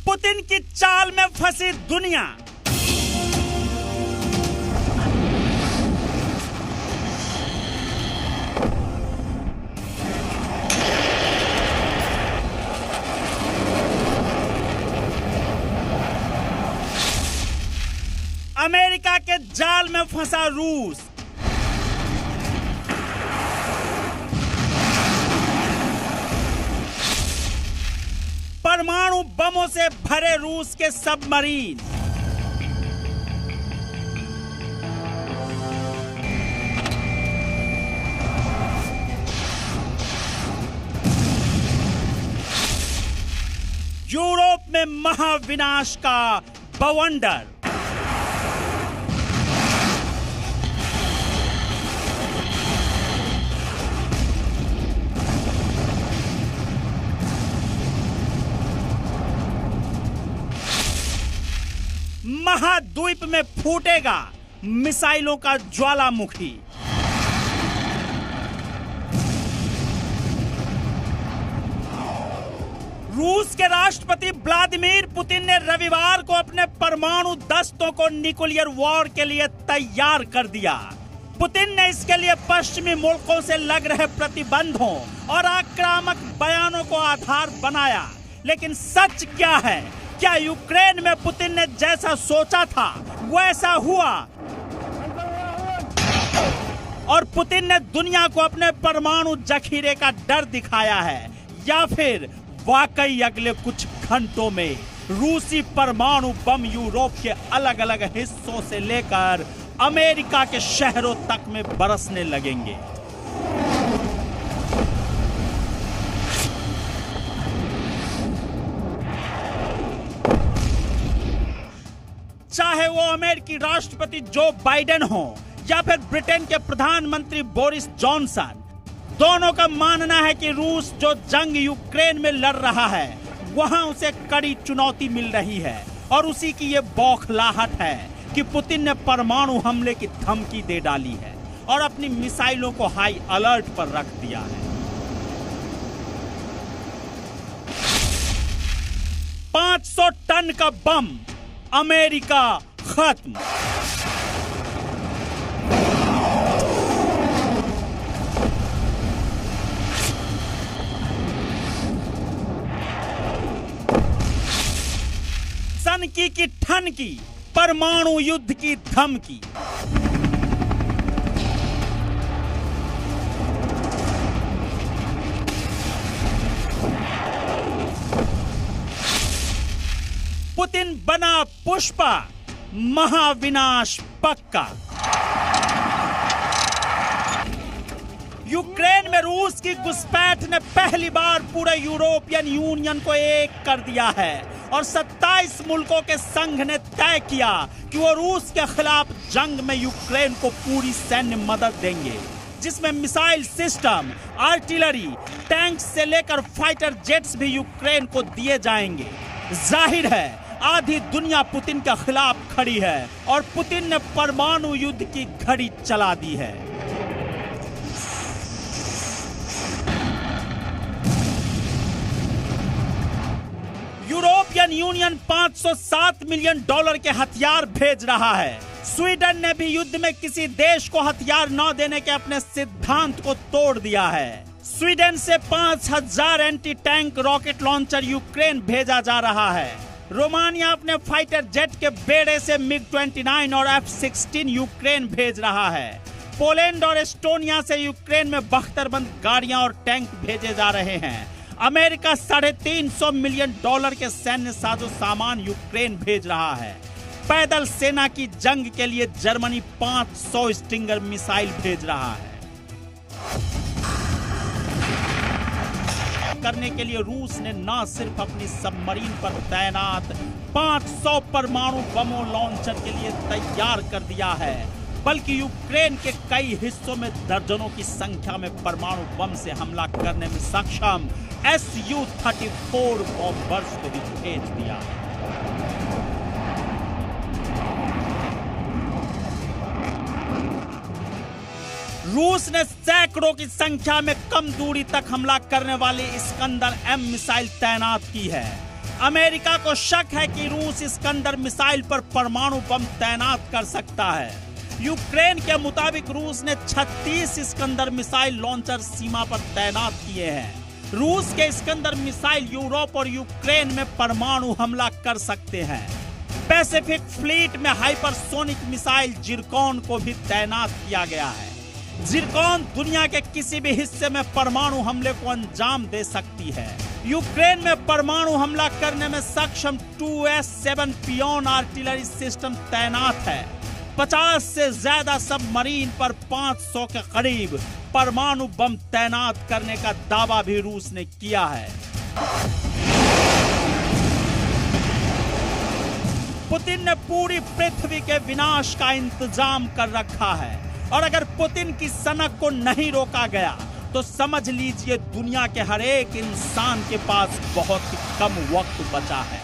Putin की चाल में फंसी दुनिया। अमेरिका के जाल में फंसा रूस। परमाणु बमों से भरे रूस के सबमरीन। यूरोप में महाविनाश का बवंडर। महाद्वीप में फूटेगा मिसाइलों का ज्वालामुखी। रूस के राष्ट्रपति व्लादिमीर पुतिन ने रविवार को अपने परमाणु दस्तों को न्यूक्लियर वॉर के लिए तैयार कर दिया। पुतिन ने इसके लिए पश्चिमी मुल्कों से लग रहे प्रतिबंधों और आक्रामक बयानों को आधार बनाया। लेकिन सच क्या है? क्या यूक्रेन में पुतिन ने जैसा सोचा था वैसा हुआ? और पुतिन ने दुनिया को अपने परमाणु जखीरे का डर दिखाया है, या फिर वाकई अगले कुछ घंटों में रूसी परमाणु बम यूरोप के अलग अलग हिस्सों से लेकर अमेरिका के शहरों तक में बरसने लगेंगे? चाहे वो अमेरिकी राष्ट्रपति जो बाइडेन हो या फिर ब्रिटेन के प्रधानमंत्री बोरिस जॉनसन, दोनों का मानना है कि रूस जो जंग यूक्रेन में लड़ रहा है वहां उसे कड़ी चुनौती मिल रही है। और उसी की ये बौखलाहट है कि पुतिन ने परमाणु हमले की धमकी दे डाली है और अपनी मिसाइलों को हाई अलर्ट पर रख दिया है। 500 टन का बम, अमेरिका खत्म। सनकी की ठनकी, परमाणु युद्ध की धमकी। पुतिन बना पुष्पा, महाविनाश पक्का। यूक्रेन में रूस की घुसपैठ ने पहली बार पूरे यूरोपियन यूनियन को एक कर दिया है और 27 मुल्कों के संघ ने तय किया कि वो रूस के खिलाफ जंग में यूक्रेन को पूरी सैन्य मदद देंगे, जिसमें मिसाइल सिस्टम, आर्टिलरी, टैंक्स से लेकर फाइटर जेट्स भी यूक्रेन को दिए जाएंगे। जाहिर है आधी दुनिया पुतिन के खिलाफ खड़ी है और पुतिन ने परमाणु युद्ध की घड़ी चला दी है। यूरोपियन यूनियन $507 मिलियन के हथियार भेज रहा है। स्वीडन ने भी युद्ध में किसी देश को हथियार न देने के अपने सिद्धांत को तोड़ दिया है। स्वीडन से 5000 anti tank rocket launcher Ukraine भेजा जा रहा है। रोमानिया अपने फाइटर जेट के बेड़े से MiG-29 और F-16 यूक्रेन भेज रहा है। पोलैंड और एस्टोनिया से यूक्रेन में बख्तरबंद गाड़ियां और टैंक भेजे जा रहे हैं। अमेरिका $350 मिलियन के सैन्य साजो सामान यूक्रेन भेज रहा है। पैदल सेना की जंग के लिए जर्मनी 500 स्टिंगर मिसाइल भेज रहा है। करने के लिए रूस ने न सिर्फ अपनी सबमरीन पर तैनात 500 परमाणु बमों लॉन्चर के लिए तैयार कर दिया है, बल्कि यूक्रेन के कई हिस्सों में दर्जनों की संख्या में परमाणु बम से हमला करने में सक्षम Su-34 बॉम्बर्स को भी भेज दिया। रूस ने सैकड़ों की संख्या में कम दूरी तक हमला करने वाली इस्कंदर M मिसाइल तैनात की है। अमेरिका को शक है कि रूस इस्कंदर मिसाइल पर परमाणु बम तैनात कर सकता है। यूक्रेन के मुताबिक रूस ने 36 इस्कंदर मिसाइल लॉन्चर सीमा पर तैनात किए हैं। रूस के इस्कंदर मिसाइल यूरोप और यूक्रेन में परमाणु हमला कर सकते हैं। पैसिफिक फ्लीट में हाइपरसोनिक मिसाइल जिरकॉन को भी तैनात किया गया है। जिरकॉन दुनिया के किसी भी हिस्से में परमाणु हमले को अंजाम दे सकती है। यूक्रेन में परमाणु हमला करने में सक्षम 2S7 पियोन आर्टिलरी सिस्टम तैनात है। 50 से ज्यादा सबमरीन पर 500 के करीब परमाणु बम तैनात करने का दावा भी रूस ने किया है। पुतिन ने पूरी पृथ्वी के विनाश का इंतजाम कर रखा है और अगर पुतिन की सनक को नहीं रोका गया तो समझ लीजिए दुनिया के हर एक इंसान के पास बहुत ही कम वक्त बचा है।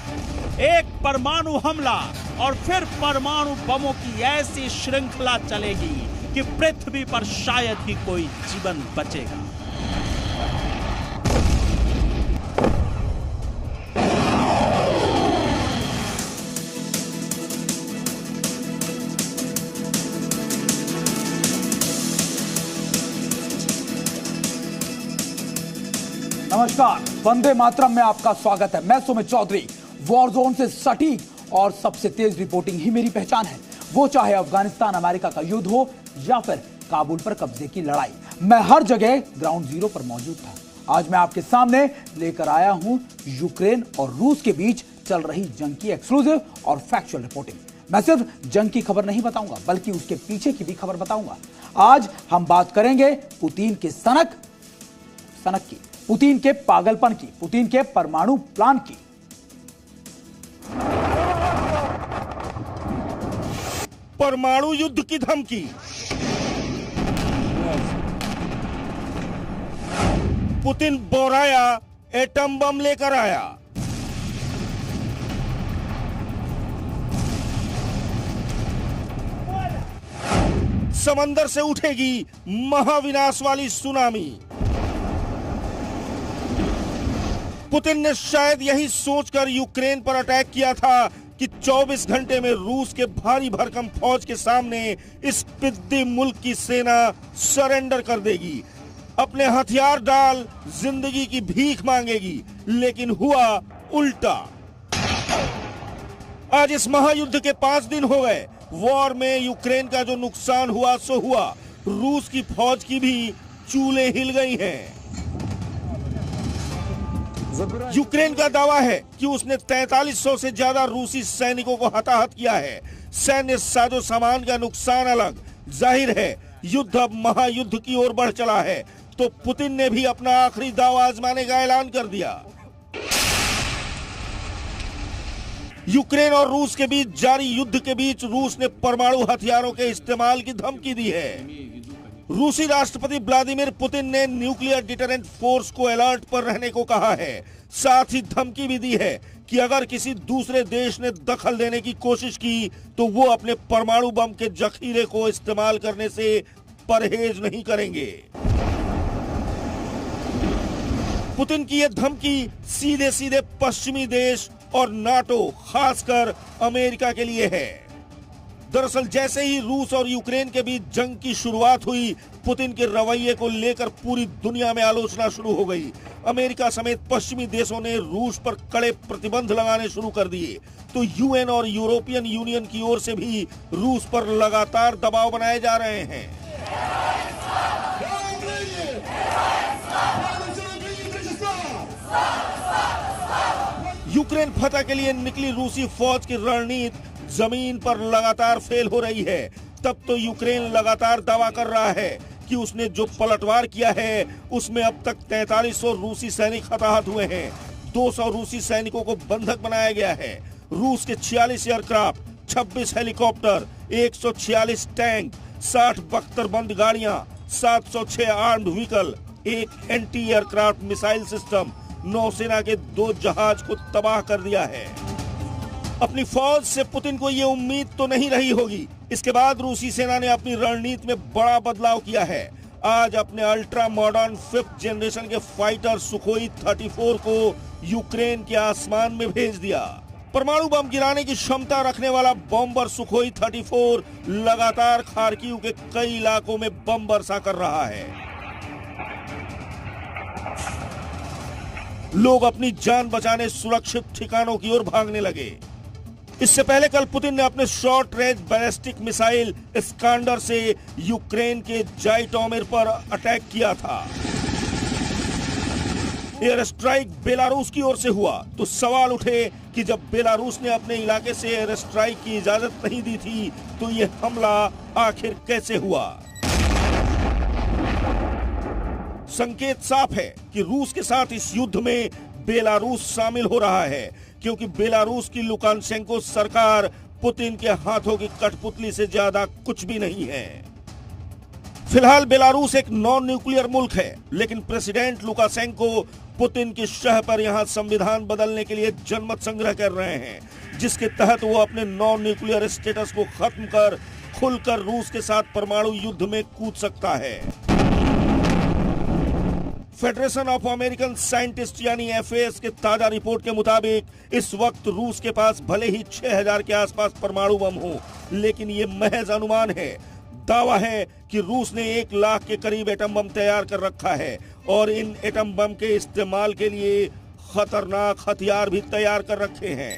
एक परमाणु हमला और फिर परमाणु बमों की ऐसी श्रृंखला चलेगी कि पृथ्वी पर शायद ही कोई जीवन बचेगा। नमस्कार, वंदे मातरम में आपका स्वागत है। मैं सुमित चौधरी। वॉर जोन से सटीक और सबसे तेज रिपोर्टिंग ही मेरी पहचान है, वो चाहे अफगानिस्तान अमेरिका का युद्ध हो या फिर काबुल पर कब्जे की लड़ाई। मैं हर जगह ग्राउंड जीरो पर मौजूद था। आज मैं आपके सामने लेकर आया हूं यूक्रेन और रूस के बीच चल रही जंग की एक्सक्लूसिव और फैक्चुअल रिपोर्टिंग। मैं सिर्फ जंग की खबर नहीं बताऊंगा बल्कि उसके पीछे की भी खबर बताऊंगा। आज हम बात करेंगे पुतिन के सनक की, पुतिन के पागलपन की, पुतिन के परमाणु प्लान की। परमाणु युद्ध की धमकी, पुतिन बोराया एटम बम लेकर आया। समंदर से उठेगी महाविनाश वाली सुनामी। पुतिन ने शायद यही सोचकर यूक्रेन पर अटैक किया था कि 24 घंटे में रूस के भारी भरकम फौज के सामने इस पिद्दी मुल्क की सेना सरेंडर कर देगी, अपने हथियार डाल जिंदगी की भीख मांगेगी। लेकिन हुआ उल्टा। आज इस महायुद्ध के 5 दिन हो गए। वॉर में यूक्रेन का जो नुकसान हुआ सो हुआ, रूस की फौज की भी चूलें हिल गई हैं। यूक्रेन का दावा है कि उसने 4300 से ज्यादा रूसी सैनिकों को हताहत किया है। सैन्य साजो सामान का नुकसान अलग। जाहिर है युद्ध अब महायुद्ध की ओर बढ़ चला है, तो पुतिन ने भी अपना आखिरी दाव आजमाने का ऐलान कर दिया। यूक्रेन और रूस के बीच जारी युद्ध के बीच रूस ने परमाणु हथियारों के इस्तेमाल की धमकी दी है। रूसी राष्ट्रपति व्लादिमीर पुतिन ने न्यूक्लियर डिटरेंट फोर्स को अलर्ट पर रहने को कहा है। साथ ही धमकी भी दी है कि अगर किसी दूसरे देश ने दखल देने की कोशिश की तो वो अपने परमाणु बम के जखीरे को इस्तेमाल करने से परहेज नहीं करेंगे। पुतिन की यह धमकी सीधे सीधे पश्चिमी देश और नाटो, खासकर अमेरिका के लिए है। दरअसल जैसे ही रूस और यूक्रेन के बीच जंग की शुरुआत हुई, पुतिन के रवैये को लेकर पूरी दुनिया में आलोचना शुरू हो गई। अमेरिका समेत पश्चिमी देशों ने रूस पर कड़े प्रतिबंध लगाने शुरू कर दिए, तो यूएन और यूरोपियन यूनियन की ओर से भी रूस पर लगातार दबाव बनाए जा रहे हैं। यूक्रेन फतह के लिए निकली रूसी फौज की रणनीति जमीन पर लगातार फेल हो रही है। तब तो यूक्रेन लगातार दावा कर रहा है कि उसने जो पलटवार किया है उसमें अब तक 4300 रूसी सैनिक हताहत हुए हैं। 200 रूसी सैनिकों को बंधक बनाया गया है। रूस के 46 एयरक्राफ्ट, 26 हेलीकॉप्टर, 146 टैंक, 60 बख्तरबंद गाड़ियां, 706 आर्म्ड व्हीकल, एक एंटी एयरक्राफ्ट मिसाइल सिस्टम, नौसेना के 2 जहाज को तबाह कर दिया है। अपनी फौज से पुतिन को यह उम्मीद तो नहीं रही होगी। इसके बाद रूसी सेना ने अपनी रणनीति में बड़ा बदलाव किया है। आज अपने अल्ट्रा मॉडर्न 5th जनरेशन के फाइटर सुखोई 34 को यूक्रेन के आसमान में भेज दिया। परमाणु बम गिराने की क्षमता रखने वाला बॉम्बर सुखोई 34 लगातार खार्किव के कई इलाकों में बम बरसा कर रहा है। लोग अपनी जान बचाने सुरक्षित ठिकानों की ओर भागने लगे। इससे पहले कल पुतिन ने अपने शॉर्ट रेंज बैलिस्टिक मिसाइल इस्कांडर से यूक्रेन के जाइटोमिर पर अटैक किया था। एयर स्ट्राइक बेलारूस की ओर से हुआ तो सवाल उठे कि जब बेलारूस ने अपने इलाके से एयर स्ट्राइक की इजाजत नहीं दी थी तो यह हमला आखिर कैसे हुआ। संकेत साफ है कि रूस के साथ इस युद्ध में बेलारूस शामिल हो रहा है, क्योंकि बेलारूस की लुकाशेंको सरकार पुतिन के हाथों की कठपुतली से ज्यादा कुछ भी नहीं है। फिलहाल बेलारूस एक नॉन न्यूक्लियर मुल्क है, लेकिन प्रेसिडेंट लुकाशेंको पुतिन की शह पर यहां संविधान बदलने के लिए जनमत संग्रह कर रहे हैं, जिसके तहत वो अपने नॉन न्यूक्लियर स्टेटस को खत्म कर खुलकर रूस के साथ परमाणु युद्ध में कूद सकता है। फेडरेशन ऑफ अमेरिकन साइंटिस्ट यानी FAS के ताजा रिपोर्ट के मुताबिक इस वक्त रूस के पास भले ही 6000 के आसपास परमाणु बम हो, लेकिन ये महज अनुमान है। दावा है कि रूस ने 1 लाख के करीब एटम बम तैयार कर रखा है और इन एटम बम के इस्तेमाल के लिए खतरनाक हथियार भी तैयार कर रखे हैं।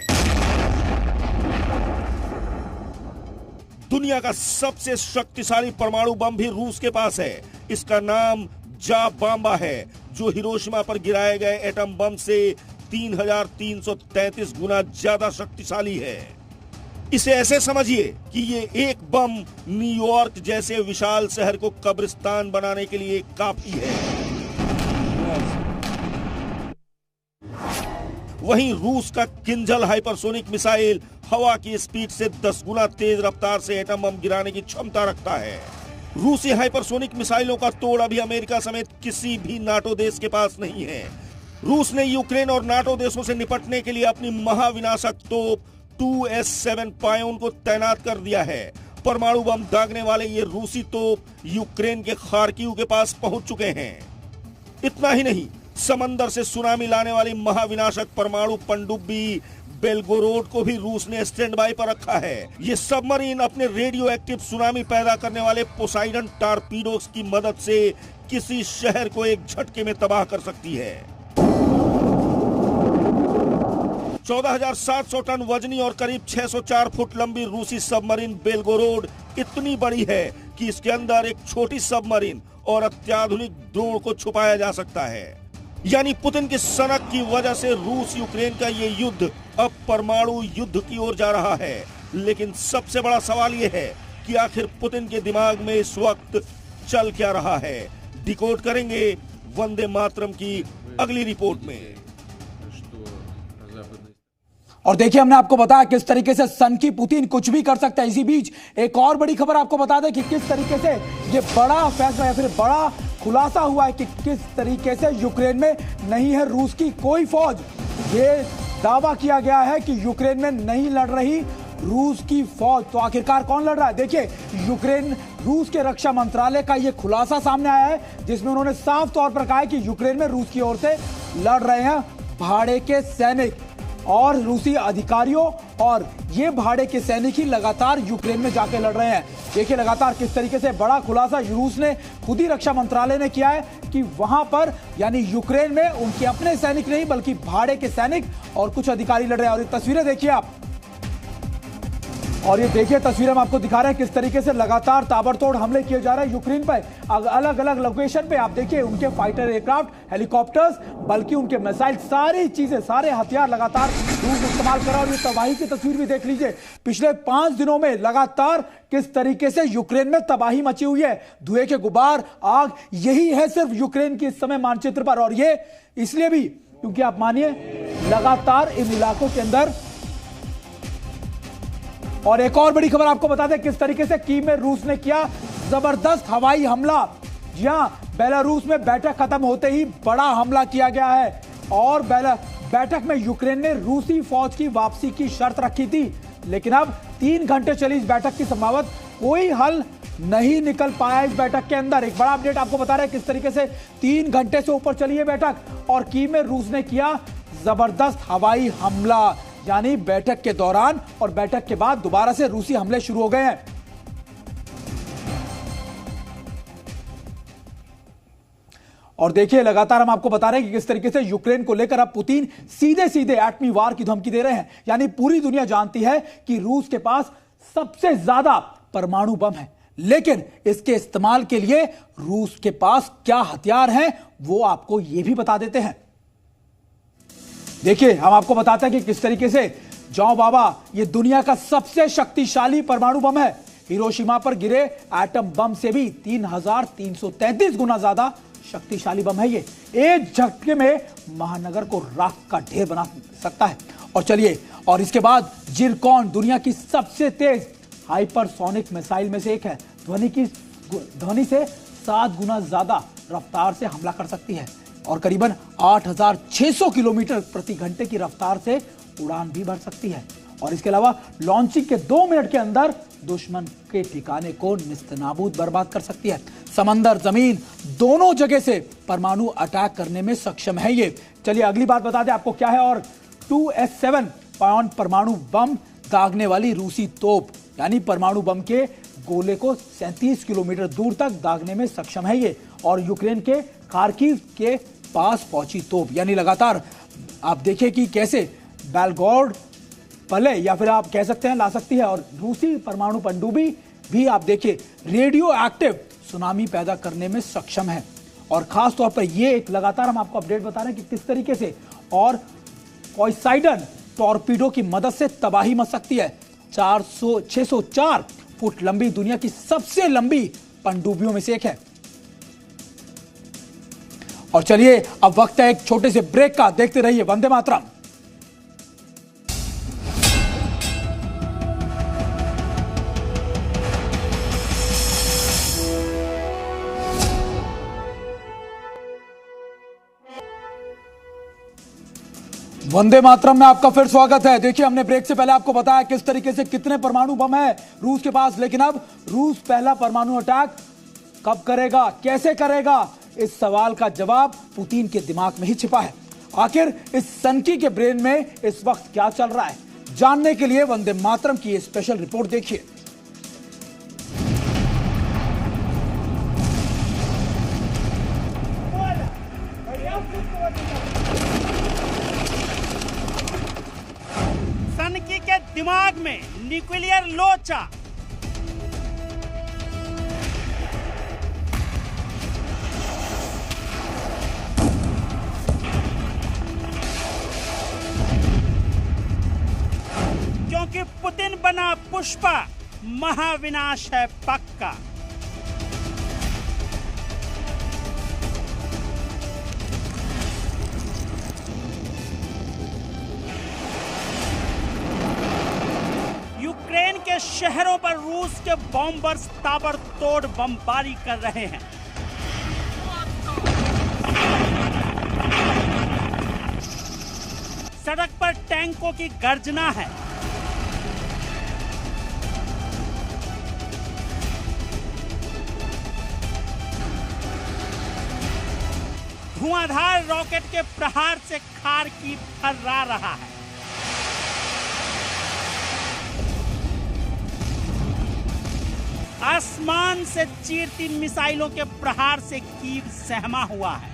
दुनिया का सबसे शक्तिशाली परमाणु बम भी रूस के पास है। इसका नाम जाबाम्बा है, जो हिरोशिमा पर गिराए गए एटम बम से 3333 गुना ज्यादा शक्तिशाली है। इसे ऐसे समझिए कि ये एक बम न्यूयॉर्क जैसे विशाल शहर को कब्रिस्तान बनाने के लिए काफी है। वहीं रूस का किंजल हाइपरसोनिक मिसाइल हवा की स्पीड से 10 गुना तेज रफ्तार से एटम बम गिराने की क्षमता रखता है। रूसी हाइपरसोनिक मिसाइलों का तोड़ अभी अमेरिका समेत किसी भी नाटो देश के पास नहीं है। रूस ने यूक्रेन और नाटो देशों से निपटने के लिए अपनी महाविनाशक तोप 2S7 पायोन को तैनात कर दिया है। परमाणु बम दागने वाले ये रूसी तोप यूक्रेन के खार्किव के पास पहुंच चुके हैं। इतना ही नहीं, समंदर से सुनामी लाने वाली महाविनाशक परमाणु पनडुब्बी बेलगोरोड को भी रूस ने स्टैंड बाय पर रखा है। ये सबमरीन अपने रेडियो एक्टिव सुनामी पैदा करने वाले पोसाइडन टारपीडोस की मदद से किसी शहर को एक झटके में तबाह कर सकती है। 14,700 टन वजनी और करीब 604 फुट लंबी रूसी सबमरीन बेलगोरोड इतनी बड़ी है कि इसके अंदर एक छोटी सबमरीन और अत्याधुनिक ड्रोन को छुपाया जा सकता है। यानी पुतिन की सनक की वजह से रूस यूक्रेन का ये युद्ध अब परमाणु युद्ध की ओर जा रहा है। लेकिन सबसे बड़ा सवाल ये है कि आखिर पुतिन के दिमाग में इस वक्त चल क्या रहा है। डिकोड करेंगे वंदे मातरम की अगली रिपोर्ट में। और देखिए, हमने आपको बताया किस तरीके से सनकी पुतिन कुछ भी कर सकता है। इसी बीच एक और बड़ी खबर आपको बता दें कि किस तरीके से ये बड़ा फैसला या फिर बड़ा खुलासा हुआ है कि किस तरीके से यूक्रेन में नहीं है रूस की कोई फौज। ये दावा किया गया है कि यूक्रेन में नहीं लड़ रही रूस की फौज। तो आखिरकार कौन लड़ रहा है? देखिए, यूक्रेन रूस के रक्षा मंत्रालय का यह खुलासा सामने आया है, जिसमें उन्होंने साफ तौर पर कहा है कि यूक्रेन में रूस की ओर से लड़ रहे हैं भाड़े के सैनिक और रूसी अधिकारियों, और ये भाड़े के सैनिक ही लगातार यूक्रेन में जाके लड़ रहे हैं। देखिए लगातार किस तरीके से बड़ा खुलासा रूस ने खुद ही रक्षा मंत्रालय ने किया है कि वहां पर यानी यूक्रेन में उनके अपने सैनिक नहीं बल्कि भाड़े के सैनिक और कुछ अधिकारी लड़ रहे हैं। और ये तस्वीरें देखिए आप, और ये देखिए तस्वीरें हम आपको दिखा रहे हैं किस तरीके से लगातार ताबड़तोड़ हमले किए जा रहे हैं यूक्रेन पर। अलग अलग लोकेशन पे आप देखिए उनके फाइटर एयरक्राफ्ट, हेलीकॉप्टर्स, बल्कि उनके मिसाइल, सारी चीजें, सारे हथियार लगातार रूस इस्तेमाल कर रहा है। और ये तबाही की तस्वीर भी देख लीजिए, पिछले 5 दिनों में लगातार किस तरीके से यूक्रेन में तबाही मची हुई है। धुएं के गुबार, आग, यही है सिर्फ यूक्रेन की इस समय मानचित्र पर। और ये इसलिए भी क्योंकि आप मानिए लगातार इन इलाकों के अंदर। और एक और बड़ी खबर आपको बता दें किस तरीके से कीव में रूस ने किया जबरदस्त हवाई हमला। जी हां, बेलारूस में बैठक खत्म होते ही बड़ा हमला किया गया है और बैठक में यूक्रेन ने रूसी फौज की वापसी की शर्त रखी थी। लेकिन अब 3 घंटे चली इस बैठक की संभावत कोई हल नहीं निकल पाया इस बैठक के अंदर। एक बड़ा अपडेट आपको बता रहे हैं किस तरीके से 3 घंटे से ऊपर चली है बैठक और कीव में रूस ने किया जबरदस्त हवाई हमला। यानी बैठक के दौरान और बैठक के बाद दोबारा से रूसी हमले शुरू हो गए हैं। और देखिए लगातार हम आपको बता रहे हैं कि किस तरीके से यूक्रेन को लेकर अब पुतिन सीधे सीधे एटमी वार की धमकी दे रहे हैं। यानी पूरी दुनिया जानती है कि रूस के पास सबसे ज्यादा परमाणु बम है, लेकिन इसके इस्तेमाल के लिए रूस के पास क्या हथियार हैं वो आपको यह भी बता देते हैं। देखिए हम आपको बताते हैं कि किस तरीके से जाओ बाबा, ये दुनिया का सबसे शक्तिशाली परमाणु बम है। हिरोशिमा पर गिरे एटम बम से भी 3333 गुना ज्यादा शक्तिशाली बम है ये। एक झटके में महानगर को राख का ढेर बना सकता है। और चलिए, और इसके बाद जिरकॉन दुनिया की सबसे तेज हाइपरसोनिक मिसाइल में से एक है। ध्वनि से 7 गुना ज्यादा रफ्तार से हमला कर सकती है और करीबन 8600 किलोमीटर प्रति घंटे की रफ्तार से उड़ान भी भर सकती है। और इसके अलावा लॉन्चिंग के 2 मिनट के अंदर दुश्मन के ठिकाने को निस्तनाबूद बर्बाद कर सकती है। समंदर, जमीन, दोनों जगह से परमाणु अटैक करने में सक्षम है ये। चलिए अगली बात बता दें आपको क्या है। और 2S7 पाउंड परमाणु बम दागने वाली रूसी तोप, यानी परमाणु बम के गोले को 37 किलोमीटर दूर तक दागने में सक्षम है ये। और यूक्रेन के खार्किव के पास पहुंची तोप, यानी लगातार आप देखिए कि कैसे बेलगोरोड पले या फिर आप कह सकते हैं ला सकती है। और रूसी परमाणु पनडुब्बी भी आप देखिए रेडियो एक्टिव सुनामी पैदा करने में सक्षम है। और खास तौर पर ये एक लगातार हम आपको अपडेट बता रहे हैं कि किस तरीके से और पोसेइडन टॉर्पीडो की मदद से तबाही मच सकती है। 604 फुट लंबी दुनिया की सबसे लंबी पनडुब्बियों में से एक है। और चलिए अब वक्त है एक छोटे से ब्रेक का, देखते रहिए वंदे मातरम। वंदे मातरम में आपका फिर स्वागत है। देखिए हमने ब्रेक से पहले आपको बताया किस तरीके से कितने परमाणु बम है रूस के पास, लेकिन अब रूस पहला परमाणु अटैक कब करेगा, कैसे करेगा, इस सवाल का जवाब पुतिन के दिमाग में ही छिपा है। आखिर इस सनकी के ब्रेन में इस वक्त क्या चल रहा है, जानने के लिए वंदे मातरम की स्पेशल रिपोर्ट देखिए। सनकी के दिमाग में न्यूक्लियर लोचा। क्योंकि पुतिन बना पुष्पा, महाविनाश है पक्का। यूक्रेन के शहरों पर रूस के बॉम्बर्स ताबड़तोड़ बमबारी कर रहे हैं। सड़क पर टैंकों की गर्जना है। धुआंधार रॉकेट के प्रहार से खार्किव थर्रा रहा है। आसमान से चीरती मिसाइलों के प्रहार से कीव सहमा हुआ है।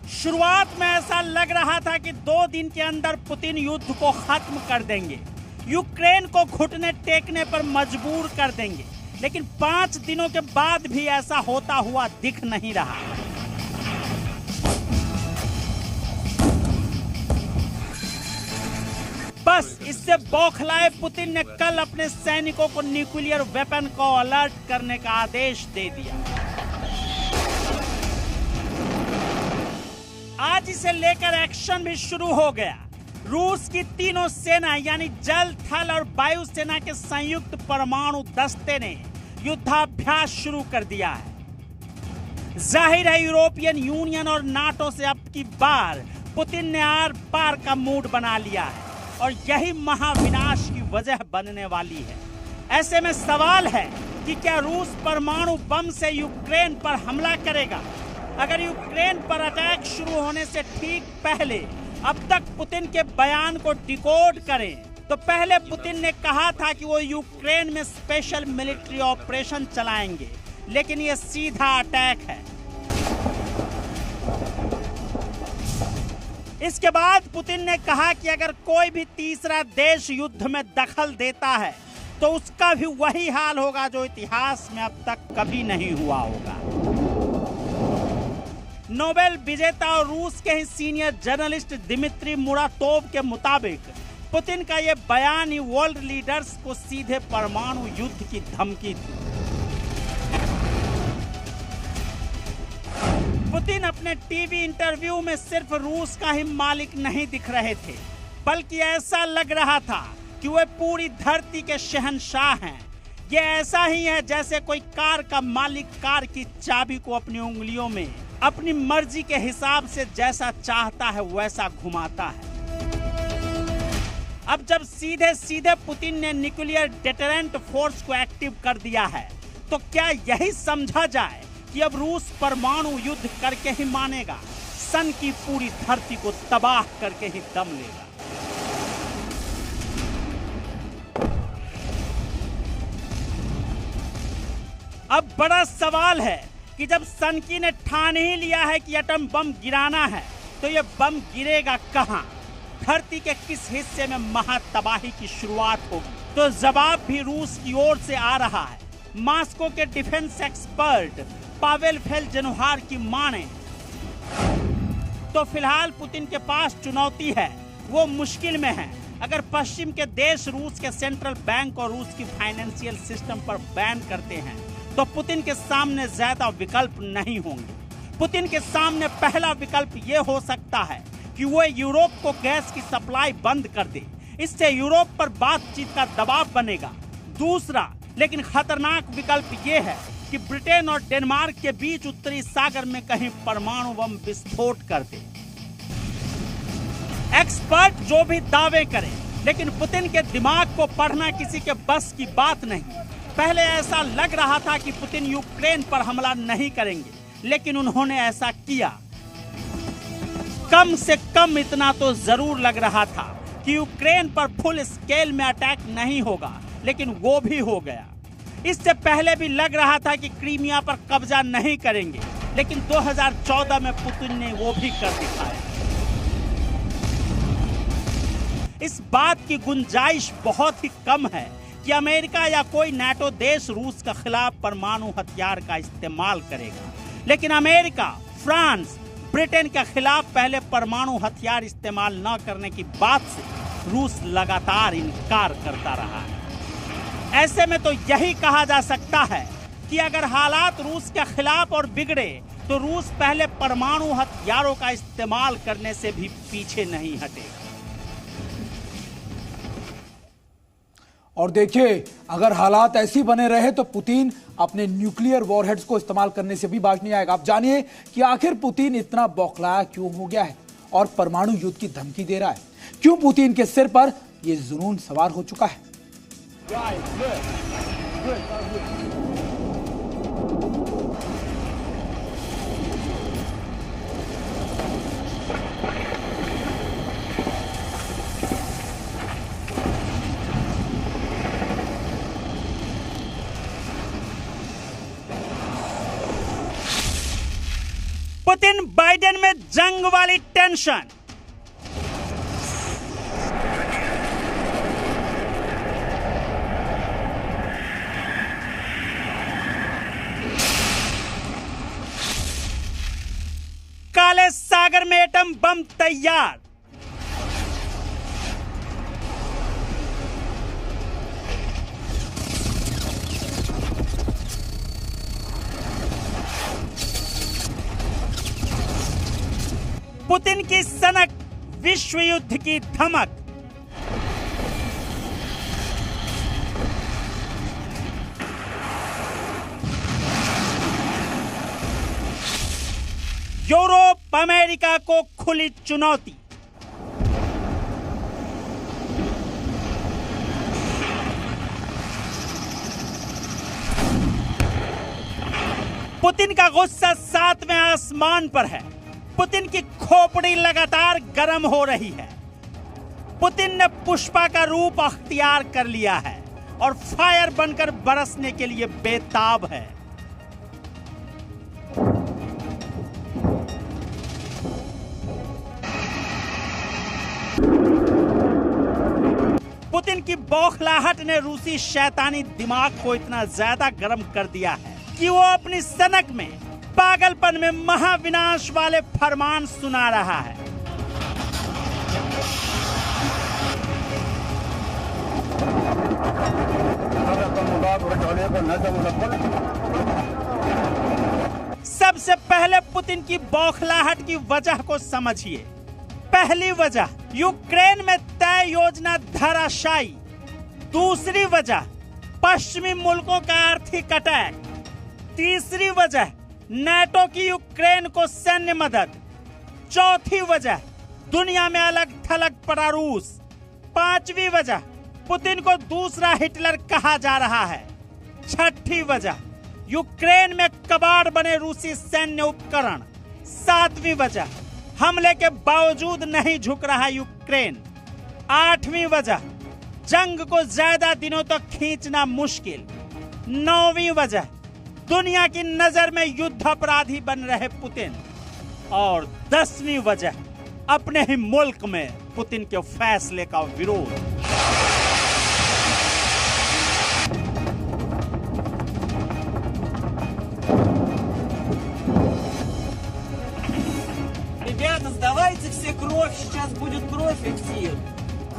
शुरुआत में ऐसा लग रहा था कि 2 दिन के अंदर पुतिन युद्ध को खत्म कर देंगे, यूक्रेन को घुटने टेकने पर मजबूर कर देंगे, लेकिन 5 दिनों के बाद भी ऐसा होता हुआ दिख नहीं रहा। बस इससे बौखलाए पुतिन ने कल अपने सैनिकों को न्यूक्लियर वेपन को अलर्ट करने का आदेश दे दिया। आज इसे लेकर एक्शन भी शुरू हो गया। रूस की तीनों सेना यानी जल, थल और वायु सेना के संयुक्त परमाणु दस्ते ने युद्धाभ्यास शुरू कर दिया है। जाहिर है यूरोपियन यूनियन और नाटो से अब की बार पुतिन ने आर पार का मूड बना लिया है और यही महाविनाश की वजह बनने वाली है। ऐसे में सवाल है कि क्या रूस परमाणु बम से यूक्रेन पर हमला करेगा? अगर यूक्रेन पर अटैक शुरू होने से ठीक पहले अब तक पुतिन के बयान को डिकोड करें तो पहले पुतिन ने कहा था कि वो यूक्रेन में स्पेशल मिलिट्री ऑपरेशन चलाएंगे, लेकिन ये सीधा अटैक है। इसके बाद पुतिन ने कहा कि अगर कोई भी तीसरा देश युद्ध में दखल देता है तो उसका भी वही हाल होगा जो इतिहास में अब तक कभी नहीं हुआ होगा। नोबेल विजेता और रूस के ही सीनियर जर्नलिस्ट दिमित्री मुरातोव के मुताबिक पुतिन का यह बयान ही वर्ल्ड लीडर्स को सीधे परमाणु युद्ध की धमकी थी। पुतिन अपने टीवी इंटरव्यू में सिर्फ रूस का ही मालिक नहीं दिख रहे थे, बल्कि ऐसा लग रहा था कि वे पूरी धरती के शहंशाह हैं। ये ऐसा ही है जैसे कोई कार का मालिक कार की चाबी को अपनी उंगलियों में अपनी मर्जी के हिसाब से जैसा चाहता है वैसा घुमाता है। अब जब सीधे सीधे पुतिन ने न्यूक्लियर डेटरेंट फोर्स को एक्टिव कर दिया है तो क्या यही समझा जाए कि अब रूस परमाणु युद्ध करके ही मानेगा, सन की पूरी धरती को तबाह करके ही दम लेगा? अब बड़ा सवाल है कि जब सनकी ने ठान ही लिया है कि एटम बम गिराना है तो ये बम गिरेगा कहां? धरती के किस हिस्से में महातबाही की शुरुआत होगी? तो जवाब भी रूस की ओर से आ रहा है। मॉस्को के डिफेंस एक्सपर्ट पावेल फेलजेनोहार की माने तो फिलहाल पुतिन के पास चुनौती है, वो मुश्किल में है। अगर पश्चिम के देश रूस के सेंट्रल बैंक और रूस की फाइनेंशियल सिस्टम पर बैन करते हैं तो पुतिन के सामने ज्यादा विकल्प नहीं होंगे। पुतिन के सामने पहला विकल्प ये हो सकता है कि वो यूरोप को गैस की सप्लाई बंद कर दे, इससे यूरोप पर बातचीत का दबाव बनेगा। दूसरा लेकिन खतरनाक विकल्प ये है कि ब्रिटेन और डेनमार्क के बीच उत्तरी सागर में कहीं परमाणु बम विस्फोट कर दे। एक्सपर्ट जो भी दावे करें, लेकिन पुतिन के दिमाग को पढ़ना किसी के बस की बात नहीं। पहले ऐसा लग रहा था कि पुतिन यूक्रेन पर हमला नहीं करेंगे, लेकिन उन्होंने ऐसा किया। कम से कम इतना तो जरूर लग रहा था कि यूक्रेन पर फुल स्केल में अटैक नहीं होगा, लेकिन वो भी हो गया। इससे पहले भी लग रहा था कि क्रीमिया पर कब्जा नहीं करेंगे, लेकिन 2014 में पुतिन ने वो भी कर दिखाया। इस बात की गुंजाइश बहुत ही कम है कि अमेरिका या कोई नाटो देश रूस के खिलाफ परमाणु हथियार का इस्तेमाल करेगा, लेकिन अमेरिका, फ्रांस, ब्रिटेन के खिलाफ पहले परमाणु हथियार इस्तेमाल न करने की बात से रूस लगातार इनकार करता रहा है। ऐसे में तो यही कहा जा सकता है कि अगर हालात रूस के खिलाफ और बिगड़े तो रूस पहले परमाणु हथियारों का इस्तेमाल करने से भी पीछे नहीं हटेगा। और देखिए, अगर हालात ऐसी बने रहे तो पुतिन अपने न्यूक्लियर वॉरहेड्स को इस्तेमाल करने से भी बाज नहीं आएगा। आप जानिए कि आखिर पुतिन इतना बौखलाया क्यों हो गया है और परमाणु युद्ध की धमकी दे रहा है। क्यों पुतिन के सिर पर यह जुनून सवार हो चुका है? पुतिन बाइडेन में जंग वाली टेंशन। काले सागर में एटम बम तैयार। पुतिन की सनक, विश्व युद्ध की धमक। यूरोप अमेरिका को खुली चुनौती। पुतिन का गुस्सा 7वें आसमान पर है। पुतिन की खोपड़ी लगातार गर्म हो रही है। पुतिन ने पुष्पा का रूप अख्तियार कर लिया है और फायर बनकर बरसने के लिए बेताब है। पुतिन की बौखलाहट ने रूसी शैतानी दिमाग को इतना ज्यादा गर्म कर दिया है कि वो अपनी सनक में पागलपन में महाविनाश वाले फरमान सुना रहा है। सबसे पहले पुतिन की बौखलाहट की वजह को समझिए। पहली वजह, यूक्रेन में तय योजना धराशायी। दूसरी वजह, पश्चिमी मुल्कों का आर्थिक अटैक। तीसरी वजह, नेटो की यूक्रेन को सैन्य मदद। चौथी वजह, दुनिया में अलग थलग पड़ा रूस। पांचवी वजह, पुतिन को दूसरा हिटलर कहा जा रहा है। छठी वजह, यूक्रेन में कबाड़ बने रूसी सैन्य उपकरण। सातवीं वजह, हमले के बावजूद नहीं झुक रहा यूक्रेन। आठवीं वजह, जंग को ज्यादा दिनों तक खींचना मुश्किल। नौवीं वजह, दुनिया की नजर में युद्ध अपराधी बन रहे पुतिन। और 10वीं वजह, अपने ही मुल्क में पुतिन के फैसले का विरोध। Ребята, сдавайте все кровь, сейчас будет кровь и все.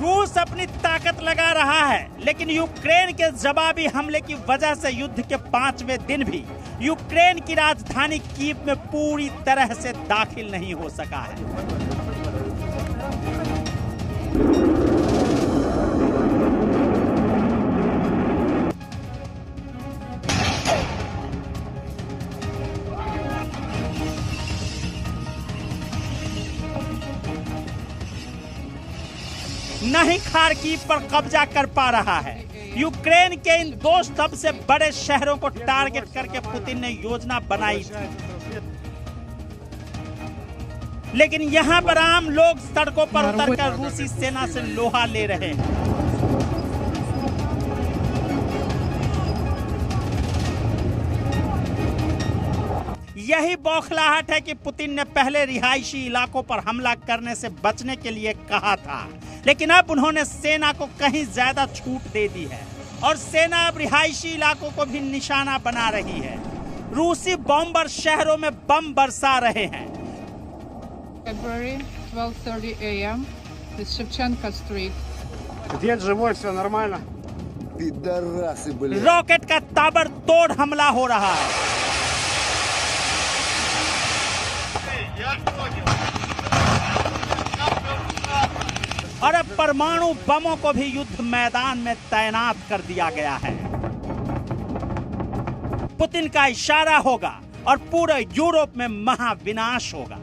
रूस अपनी ताकत लगा रहा है, लेकिन यूक्रेन के जवाबी हमले की वजह से युद्ध के 5वें दिन भी यूक्रेन की राजधानी कीव में पूरी तरह से दाखिल नहीं हो सका है। नहीं खार्किव पर कब्जा कर पा रहा है। यूक्रेन के इन 2 सबसे बड़े शहरों को टारगेट करके पुतिन ने योजना बनाई थी, लेकिन यहां पर आम लोग सड़कों पर उतरकर रूसी सेना से लोहा ले रहे हैं। यही बौखलाहट है कि पुतिन ने पहले रिहायशी इलाकों पर हमला करने से बचने के लिए कहा था, लेकिन अब उन्होंने सेना को कहीं ज्यादा छूट दे दी है और सेना अब रिहायशी इलाकों को भी निशाना बना रही है। रूसी बॉम्बर शहरों में बम बरसा रहे हैं। February 12:30 a.m. This Shevchenko Street. Дед живой, все нормально. Пидорасы, блядь. Rocket का ताबड़तोड़ हमला हो रहा है। और अब परमाणु बमों को भी युद्ध मैदान में तैनात कर दिया गया है। पुतिन का इशारा होगा और पूरे यूरोप में महाविनाश होगा।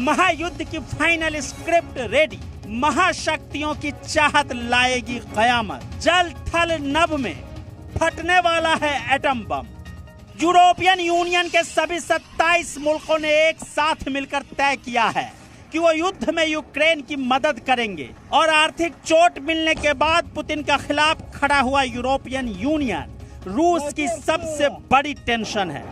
महायुद्ध की फाइनल स्क्रिप्ट रेडी। महाशक्तियों की चाहत लाएगी कयामत। जल थल नभ में फटने वाला है एटम बम। यूरोपियन यूनियन के सभी 27 मुल्कों ने एक साथ मिलकर तय किया है कि वो युद्ध में यूक्रेन की मदद करेंगे और आर्थिक चोट मिलने के बाद पुतिन के खिलाफ खड़ा हुआ यूरोपियन यूनियन रूस की सबसे बड़ी टेंशन है।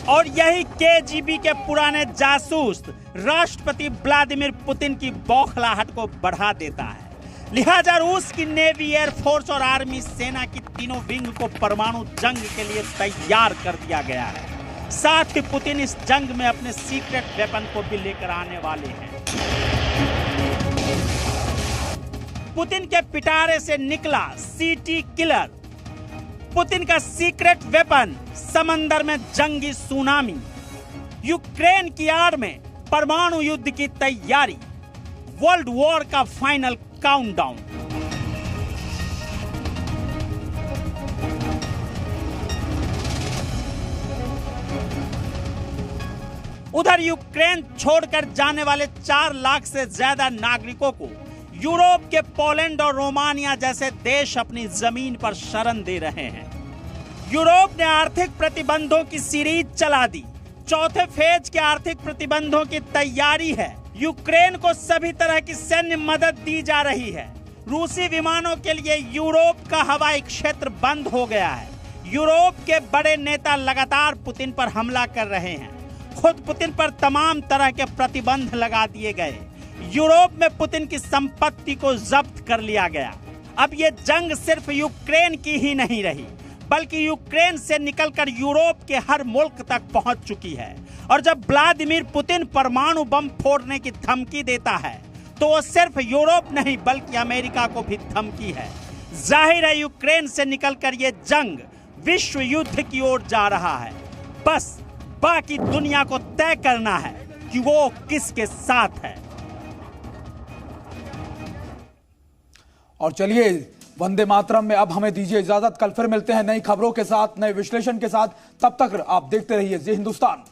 और यही केजीबी के पुराने जासूस राष्ट्रपति व्लादिमीर पुतिन की बौखलाहट को बढ़ा देता है। लिहाजा रूस की नेवी, एयरफोर्स और आर्मी सेना की तीनों विंग को परमाणु जंग के लिए तैयार कर दिया गया है। साथ ही पुतिन इस जंग में अपने सीक्रेट वेपन को भी लेकर आने वाले हैं। पुतिन के पिटारे से निकला सिटी किलर, पुतिन का सीक्रेट वेपन, समंदर में जंगी सुनामी, यूक्रेन की आड़ में परमाणु युद्ध की तैयारी, वर्ल्ड वॉर का फाइनल काउंटडाउन। उधर यूक्रेन छोड़कर जाने वाले 4 लाख से ज्यादा नागरिकों को यूरोप के पोलैंड और रोमानिया जैसे देश अपनी जमीन पर शरण दे रहे हैं। यूरोप ने आर्थिक प्रतिबंधों की सीरीज चला दी। चौथे फेज के आर्थिक प्रतिबंधों की तैयारी है। यूक्रेन को सभी तरह की सैन्य मदद दी जा रही है। रूसी विमानों के लिए यूरोप का हवाई क्षेत्र बंद हो गया है। यूरोप के बड़े नेता लगातार पुतिन पर हमला कर रहे हैं। खुद पुतिन पर तमाम तरह के प्रतिबंध लगा दिए गए। यूरोप में पुतिन की संपत्ति को जब्त कर लिया गया। अब ये जंग सिर्फ यूक्रेन की ही नहीं रही, बल्कि यूक्रेन से निकलकर यूरोप के हर मुल्क तक पहुंच चुकी है। और जब व्लादिमीर पुतिन परमाणु बम फोड़ने की धमकी देता है तो वो सिर्फ यूरोप नहीं बल्कि अमेरिका को भी धमकी है। जाहिर है यूक्रेन से निकलकर ये जंग विश्व युद्ध की ओर जा रहा है। बस बाकी दुनिया को तय करना है कि वो किसके साथ है। और चलिए वंदे मातरम में अब हमें दीजिए इजाजत। कल फिर मिलते हैं नई खबरों के साथ, नए विश्लेषण के साथ। तब तक आप देखते रहिए जी हिंदुस्तान।